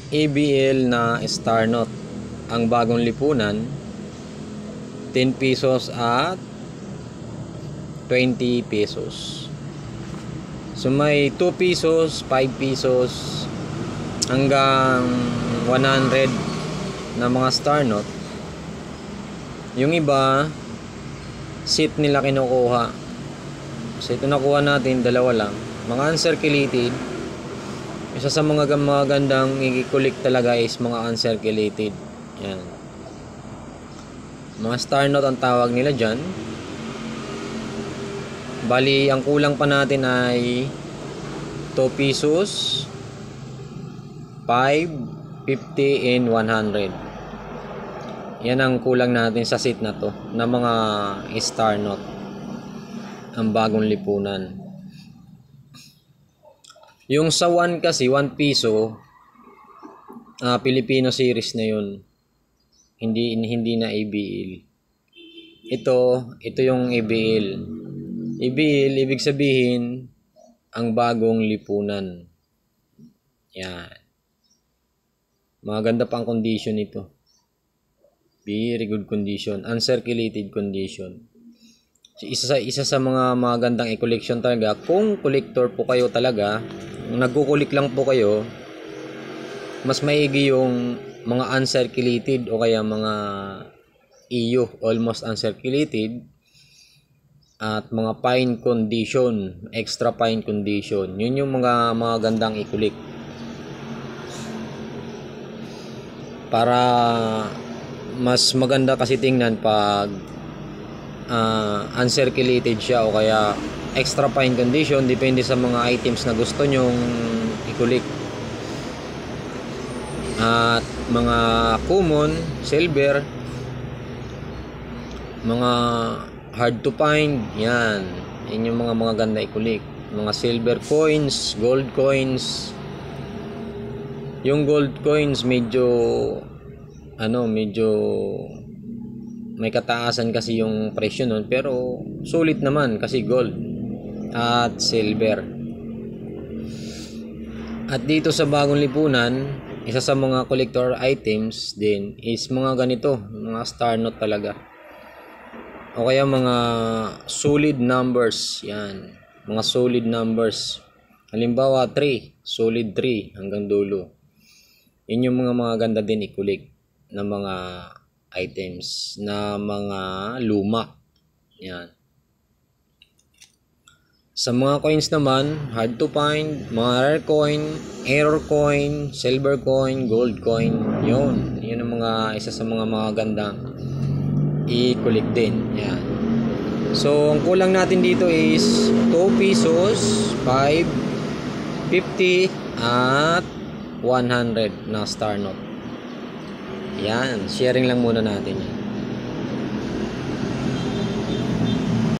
ABL na Star Note. Ang bagong lipunan, 10 pesos at 20 pesos. So may 2 pesos, 5 pesos hanggang 100 na mga Star Note. Yung iba seat nila kinukuha. So ito nakuha natin, dalawa lang. Mga uncirculated. Isa sa mga magandang i-collect talaga is mga uncirculated. Yan. Mga Star Note ang tawag nila dyan. Bali, ang kulang pa natin ay 2 pesos, 5, 50, and 100. Yan ang kulang natin sa set na to na mga Star Note. Ang bagong lipunan. Yung sa 1 kasi, 1 piso, Filipino series na yun. Hindi na ABL. Ito yung ABL. ABL, ibig sabihin, ang bagong lipunan. Yan. Maganda pang condition ito. Very good condition. Uncirculated condition. Isa sa mga magandang i-collection talaga. Kung collector po kayo talaga, nagkukulik lang po kayo, mas maigi yung mga uncirculated o kaya mga EU, almost uncirculated, at mga fine condition, extra fine condition. Yun yung mga gandang i-collect. Para mas maganda kasi tingnan pag uncirculated siya o kaya extra fine condition, depende sa mga items na gusto nyong i-collect. At mga common, silver, mga hard to find, yan yung mga ganda i-collect. Mga silver coins, gold coins. Yung gold coins medyo may kataasan kasi yung presyo nun, pero sulit naman kasi gold at silver. At dito sa bagong lipunan, isa sa mga collector items din is mga ganito, mga Star Note talaga. O kaya mga solid numbers, yan. Mga solid numbers. Halimbawa 3, solid 3 hanggang dulo. Yun yung mga ganda din i-collect na mga items, na mga luma. Yan. Sa mga coins naman, hard to find, mga rare coin, error coin, silver coin, gold coin, yun ang mga isa sa mga gandang i-collect din. Yan. So, ang kulang natin dito is 2 pesos, 5, 50, at 100 na Star Note. Yan, sharing lang muna natin yan.